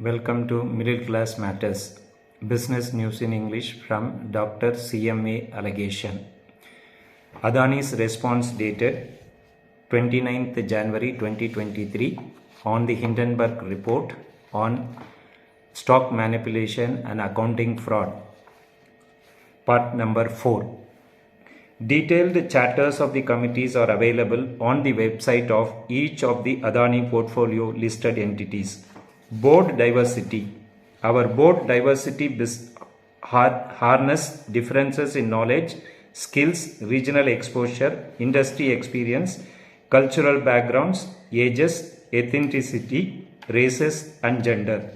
Welcome to Middle Class Matters, Business News in English from Dr. CMA Allegation. Adani's response dated 29th January 2023 on the Hindenburg Report on stock manipulation and accounting fraud. Part number 4. Detailed charters of the committees are available on the website of each of the Adani portfolio listed entities. Board diversity. Our board diversity harness differences in knowledge, skills, regional exposure, industry experience, cultural backgrounds, ages, ethnicity, races, and gender.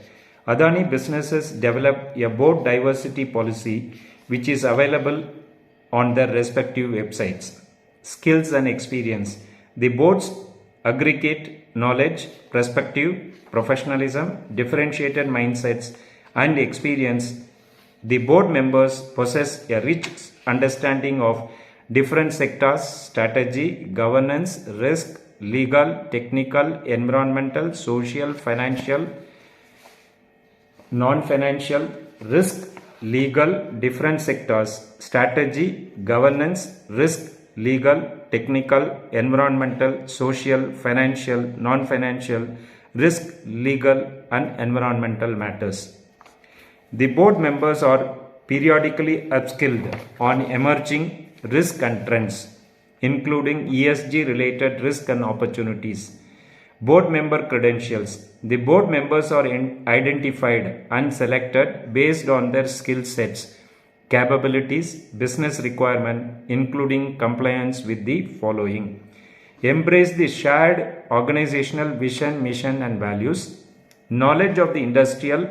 Adani businesses develop a board diversity policy which is available on their respective websites. Skills and experience. The boards aggregate knowledge, perspective, professionalism, differentiated mindsets, and experience. The board members possess a rich understanding of different sectors, strategy, governance, risk, legal, technical, environmental, social, financial, non-financial, risk, legal, different sectors, strategy, governance, risk, legal, technical, environmental, social, financial, non-financial, risk, legal, and environmental matters. The board members are periodically upskilled on emerging risk and trends, including ESG related risk and opportunities. Board member credentials. The board members are identified and selected based on their skill sets, capabilities, business requirement, including compliance with the following. Embrace the shared organizational vision, mission, and values, knowledge of the industrial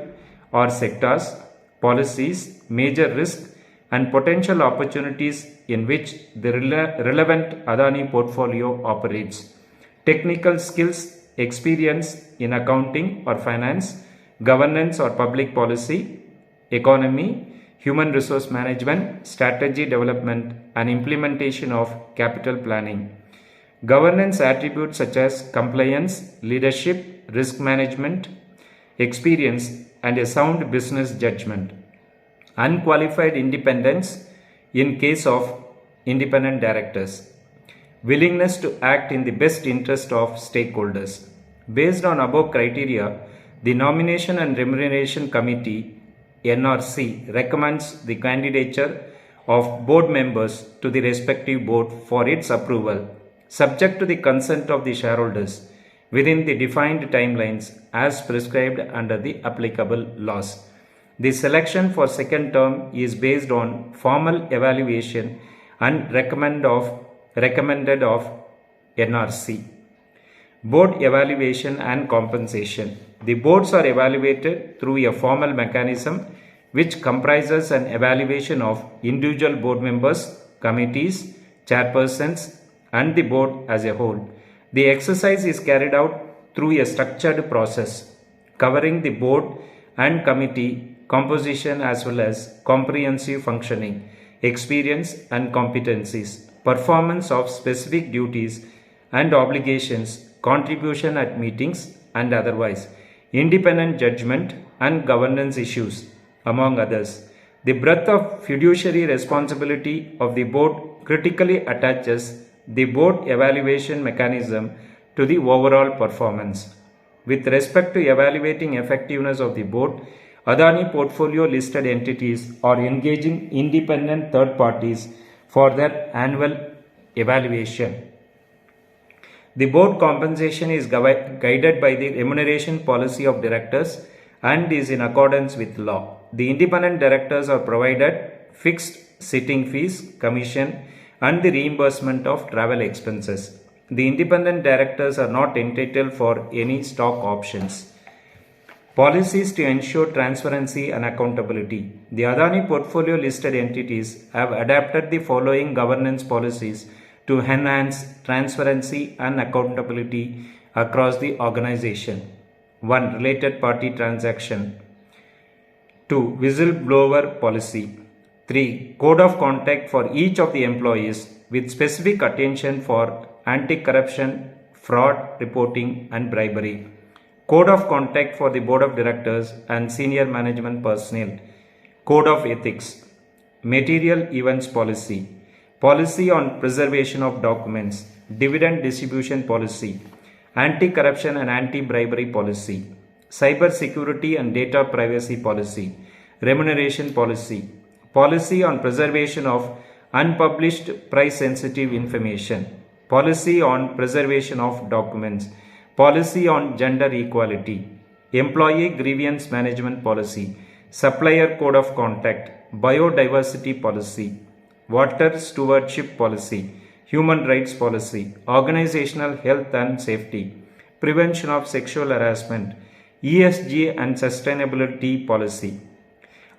or sectors, policies, major risks, and potential opportunities in which the relevant Adani portfolio operates, technical skills, experience in accounting or finance, governance or public policy, economy, human resource management, strategy development, and implementation of capital planning. Governance attributes such as compliance, leadership, risk management, experience, and a sound business judgment. Unqualified independence in case of independent directors. Willingness to act in the best interest of stakeholders. Based on above criteria, the Nomination and Remuneration Committee (NRC) recommends the candidature of board members to the respective board for its approval, subject to the consent of the shareholders within the defined timelines as prescribed under the applicable laws. The selection for second term is based on formal evaluation and recommended of NRC. Board evaluation and compensation. The boards are evaluated through a formal mechanism which comprises an evaluation of individual board members, committees, chairpersons, and the board as a whole. The exercise is carried out through a structured process covering the board and committee composition as well as comprehensive functioning, experience and competencies, performance of specific duties and obligations, contribution at meetings and otherwise, independent judgment and governance issues, among others. The breadth of fiduciary responsibility of the board critically attaches the board evaluation mechanism to the overall performance. With respect to evaluating effectiveness of the board, Adani portfolio listed entities are engaging independent third parties for their annual evaluation. The board compensation is guided by the remuneration policy of directors and is in accordance with law. The independent directors are provided fixed sitting fees, commission, and the reimbursement of travel expenses. The independent directors are not entitled for any stock options. Policies to ensure transparency and accountability. The Adani portfolio listed entities have adapted the following governance policies to enhance transparency and accountability across the organization. 1. Related party transaction. 2. Whistleblower policy. 3. Code of conduct for each of the employees with specific attention for anti-corruption, fraud reporting and bribery. Code of conduct for the board of directors and senior management personnel, code of ethics, material events policy, policy on preservation of documents, dividend distribution policy, anti-corruption and anti-bribery policy, cyber security and data privacy policy, remuneration policy, policy on preservation of unpublished price-sensitive information, policy on preservation of documents, policy on gender equality, employee grievance management policy, supplier code of conduct, biodiversity policy, water stewardship policy, human rights policy, organizational health and safety, prevention of sexual harassment, ESG and sustainability policy.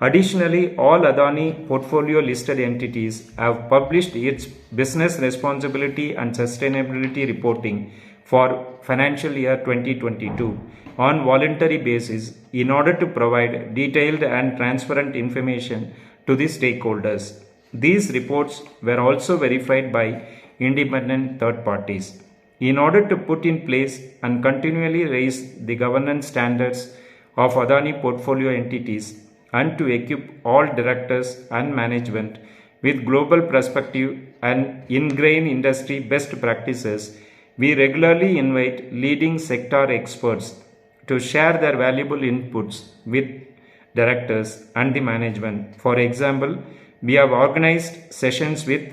Additionally, all Adani portfolio listed entities have published its business responsibility and sustainability reporting for financial year 2022 on voluntary basis in order to provide detailed and transparent information to the stakeholders. These reports were also verified by independent third parties. In order to put in place and continually raise the governance standards of Adani portfolio entities and to equip all directors and management with global perspective and ingrain industry best practices, we regularly invite leading sector experts to share their valuable inputs with directors and the management. For example, we have organized sessions with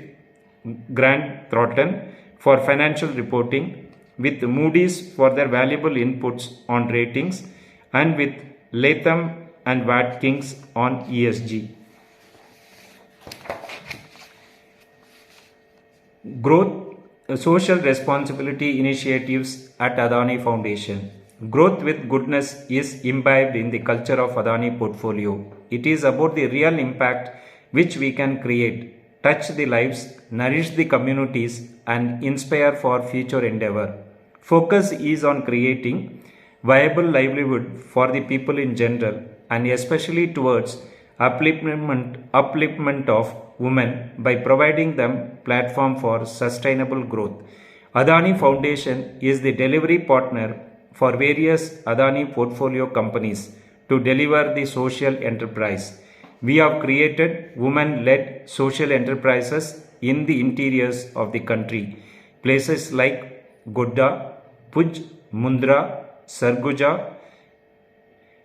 Grant Thornton for financial reporting, with Moody's for their valuable inputs on ratings, and with Latham and Watkins on ESG. Growth, social responsibility initiatives at Adani Foundation. Growth with goodness is imbibed in the culture of Adani portfolio. It is about the real impact which we can create, touch the lives, nourish the communities, and inspire for future endeavor. Focus is on creating viable livelihood for the people in general and especially towards upliftment of women by providing them platform for sustainable growth. Adani Foundation is the delivery partner for various Adani portfolio companies to deliver the social enterprise. We have created women-led social enterprises in the interiors of the country. Places like Godda, Puj, Mundra, Sarguja,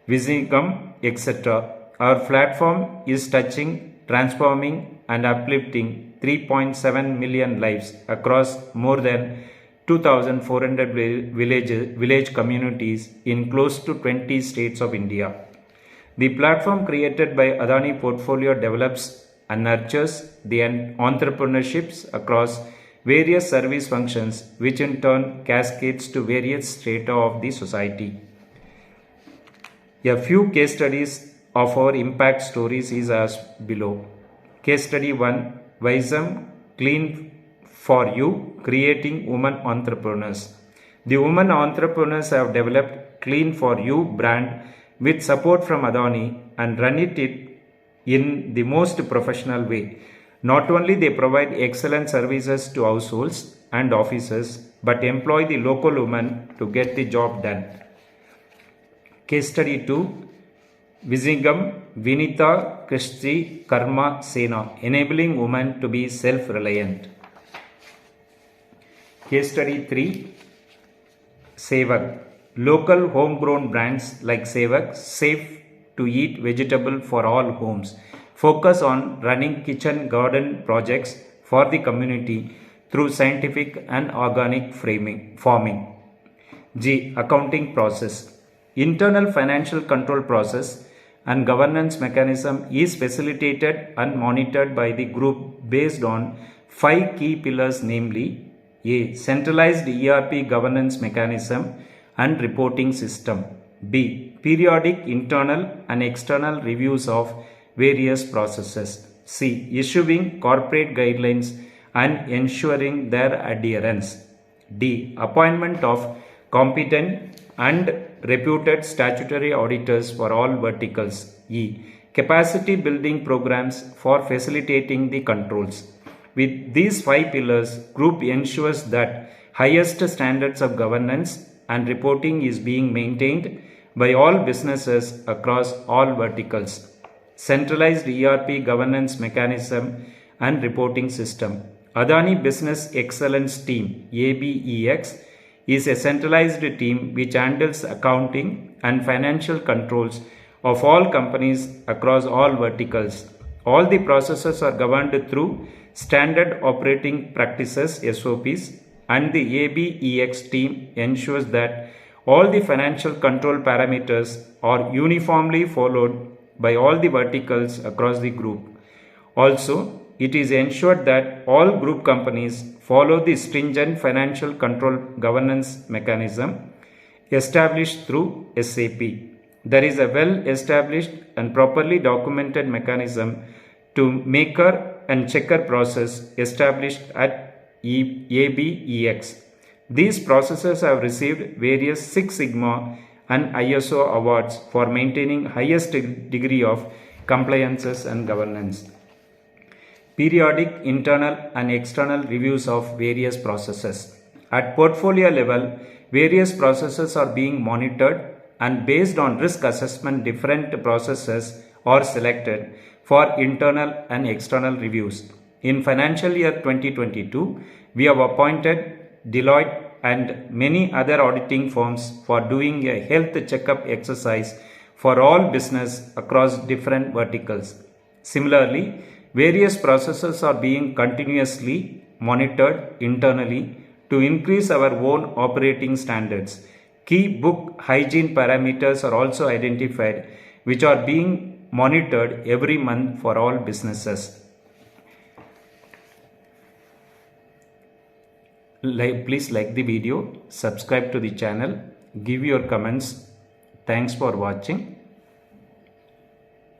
Vizhinjam, etc. Our platform is touching, transforming and uplifting 3.7 million lives across more than 2,400 village communities in close to 20 states of India. The platform created by Adani Portfolio develops and nurtures the entrepreneurships across various service functions, which in turn cascades to various strata of the society. A few case studies of our impact stories is as below. Case study 1, Wisdom Clean for You, Creating Women Entrepreneurs. The women entrepreneurs have developed Clean for You brand with support from Adani and run it in the most professional way. Not only they provide excellent services to households and offices, but employ the local women to get the job done. Case study 2, Vizhinjam Vinita Krishti Karma Sena, enabling women to be self-reliant. Case study 3, Sevak, local homegrown brands like Sevak, safe to eat vegetable for all homes. Focus on running kitchen garden projects for the community through scientific and organic farming. G. Accounting process. Internal financial control process and governance mechanism is facilitated and monitored by the group based on 5 key pillars, namely A. Centralized ERP governance mechanism and reporting system. B. Periodic internal and external reviews of various processes. C. Issuing corporate guidelines and ensuring their adherence. D. Appointment of competent and reputed statutory auditors for all verticals. E. Capacity building programs for facilitating the controls. With these 5 pillars, group ensures that highest standards of governance and reporting is being maintained by all businesses across all verticals. Centralized ERP governance mechanism and reporting system. Adani Business Excellence Team (ABEX) is a centralized team which handles accounting and financial controls of all companies across all verticals. All the processes are governed through standard operating practices SOPs, and the ABEX team ensures that all the financial control parameters are uniformly followed by all the verticals across the group. Also, it is ensured that all group companies follow the stringent financial control governance mechanism established through SAP. There is a well-established and properly documented mechanism to maker and checker process established at ABEX. These processes have received various Six Sigma and ISO awards for maintaining highest degree of compliances and governance. Periodic internal and external reviews of various processes. At portfolio level, various processes are being monitored, and based on risk assessment, different processes are selected for internal and external reviews. In financial year 2022, we have appointed Deloitte and many other auditing firms for doing a health checkup exercise for all business across different verticals. Similarly, various processes are being continuously monitored internally to increase our own operating standards. Key book hygiene parameters are also identified, which are being monitored every month for all businesses. Please like the video, subscribe to the channel, give your comments. Thanks for watching.